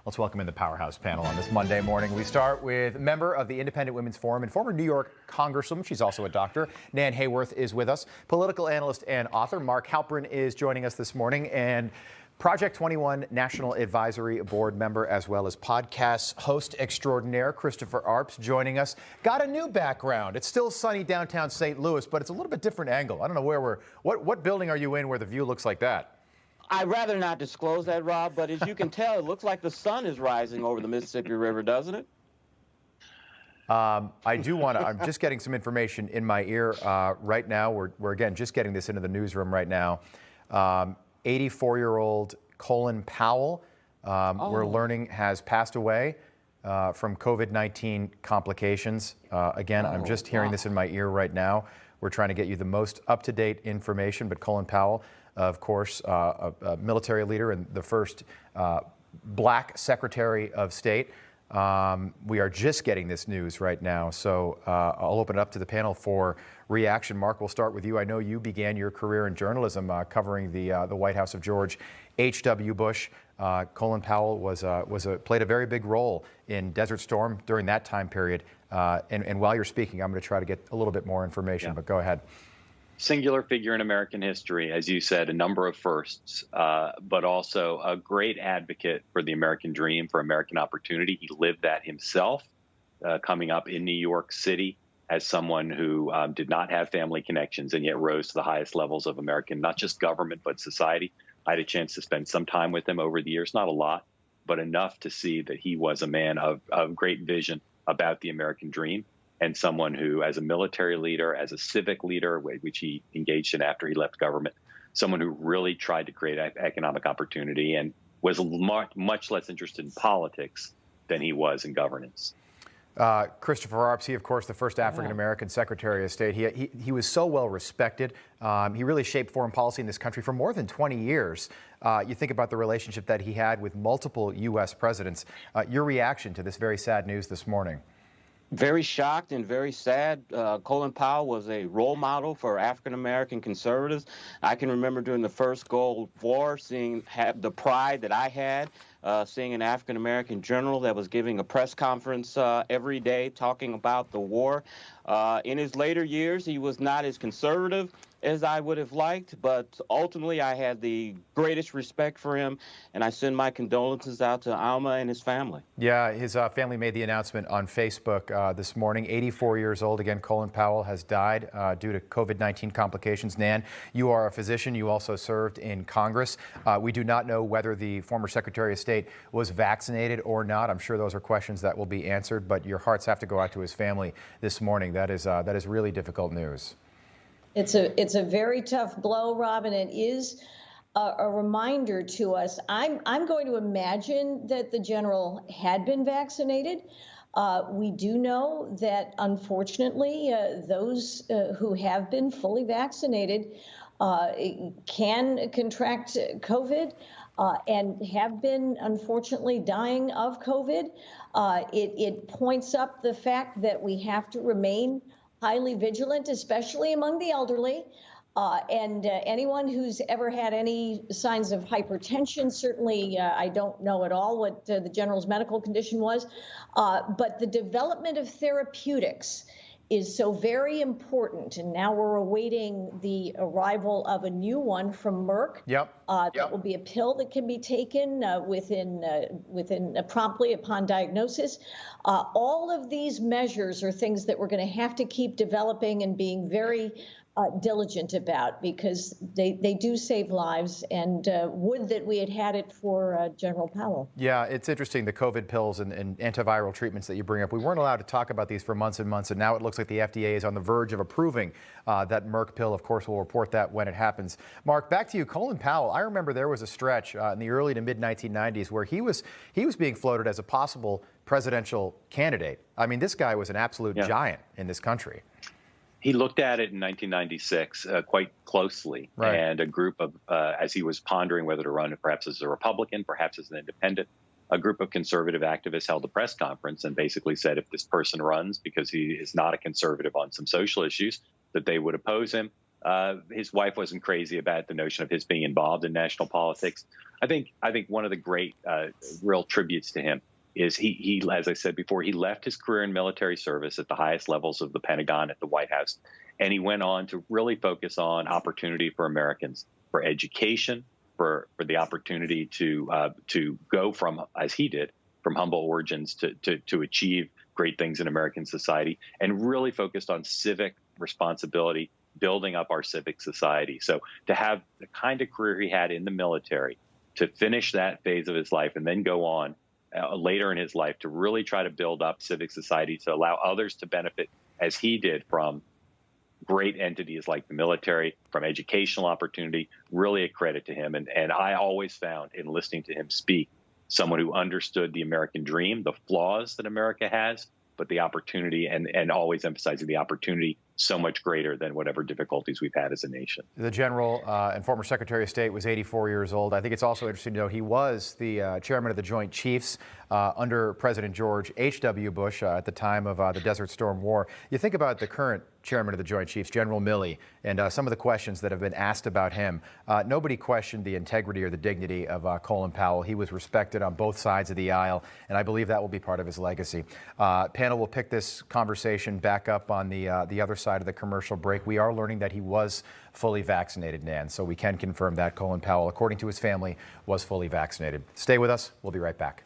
Let's welcome in the Powerhouse panel on this Monday morning. We start with member of the Independent Women's Forum and former New York Congresswoman, she's also a doctor, Nan Hayworth is with us. Political analyst and author Mark Halperin is joining us this morning, and Project 21 National Advisory Board member as well as podcast host extraordinaire Christopher Arps joining us. Got a new background. It's still sunny downtown St. Louis, but it's a little bit different angle. I don't know where what building are you in where the view looks like that? I'd rather not disclose that, Rob, but as you can tell, it looks like the sun is rising over the Mississippi River, doesn't it? I do want to, I'm just getting some information in my ear right now. We're again just getting this into the newsroom right now. 84-year-old Colin Powell, we're learning, has passed away from COVID-19 complications. Again, I'm just hearing this in my ear right now. We're trying to get you the most up-to-date information, but Colin Powell, of course, a military leader and the first black Secretary of State. We are just getting this news right now, so I'll open it up to the panel for reaction. Mark, we'll start with you. I know you began your career in journalism covering the White House of George H.W. Bush. Colin Powell played a very big role in Desert Storm during that time period. And while you're speaking, I'm going to try to get a little bit more information, but go ahead. Singular figure in American history, as you said, a number of firsts, but also a great advocate for the American dream, for American opportunity. He lived that himself, coming up in New York City as someone who did not have family connections and yet rose to the highest levels of American, not just government, but society. I had a chance to spend some time with him over the years, not a lot, but enough to see that he was a man of great vision about the American dream, and someone who, as a military leader, as a civic leader, which he engaged in after he left government, someone who really tried to create economic opportunity and was much less interested in politics than he was in governance. Christopher Arps, he, of course, the first African-American Secretary of State. He was so well respected. He really shaped foreign policy in this country for more than 20 years. You think about the relationship that he had with multiple U.S. presidents. Your reaction to this very sad news this morning? Very shocked and very sad. Colin Powell was a role model for African-American conservatives. I can remember during the first Gulf War seeing the pride that I had, seeing an African-American general that was giving a press conference every day talking about the war. In his later years, he was not as conservative as I would have liked, but ultimately I had the greatest respect for him, and I send my condolences out to Alma and his family. Yeah, his family made the announcement on Facebook this morning. 84 years old. Again, Colin Powell has died due to COVID-19 complications. Nan, you are a physician. You also served in Congress. We do not know whether the former Secretary of State was vaccinated or not. I'm sure those are questions that will be answered, but your hearts have to go out to his family this morning. That is really difficult news. It's a very tough blow, Robin. It is a reminder to us. I'm going to imagine that the general had been vaccinated. We do know that, unfortunately, those who have been fully vaccinated can contract COVID and have been, unfortunately, dying of COVID. It points up the fact that we have to remain highly vigilant, especially among the elderly, and anyone who's ever had any signs of hypertension. Certainly, I don't know at all what the general's medical condition was, but the development of therapeutics is so very important, and now we're awaiting the arrival of a new one from Merck. That will be a pill that can be taken within promptly upon diagnosis. All of these measures are things that we're going to have to keep developing and being very diligent about, because they do save lives, and would that we had it for General Powell. Yeah, it's interesting, the COVID pills and antiviral treatments that you bring up. We weren't allowed to talk about these for months and months, and now it looks like the FDA is on the verge of approving that Merck pill. Of course, we'll report that when it happens. Mark, back to you. Colin Powell, I remember there was a stretch in the early to mid-1990s where he was being floated as a possible presidential candidate. I mean, this guy was an absolute giant in this country. He looked at it in 1996 quite closely, and a group of, as he was pondering whether to run perhaps as a Republican, perhaps as an independent, a group of conservative activists held a press conference and basically said if this person runs because he is not a conservative on some social issues, that they would oppose him. his wife wasn't crazy about the notion of his being involved in national politics. I think one of the great real tributes to him is he, as I said before, he left his career in military service at the highest levels of the Pentagon at the White House, and he went on to really focus on opportunity for Americans, for education, for the opportunity to go from, as he did, from humble origins to achieve great things in American society, and really focused on civic responsibility, building up our civic society. So to have the kind of career he had in the military, to finish that phase of his life and then go on later in his life to really try to build up civic society, to allow others to benefit as he did from great entities like the military, from educational opportunity, really a credit to him. And I always found in listening to him speak, someone who understood the American dream, the flaws that America has, but the opportunity, and always emphasizing the opportunity so much greater than whatever difficulties we've had as a nation. The general and former Secretary of State was 84 years old. I think it's also interesting to know he was the chairman of the Joint Chiefs under President George H.W. Bush at the time of the Desert Storm War. You think about the current chairman of the Joint Chiefs, General Milley, and some of the questions that have been asked about him. Nobody questioned the integrity or the dignity of Colin Powell. He was respected on both sides of the aisle, and I believe that will be part of his legacy. Panel will pick this conversation back up on the other side of the commercial break. We are learning that he was fully vaccinated, Nan, so we can confirm that Colin Powell, according to his family, was fully vaccinated. Stay with us. We'll be right back.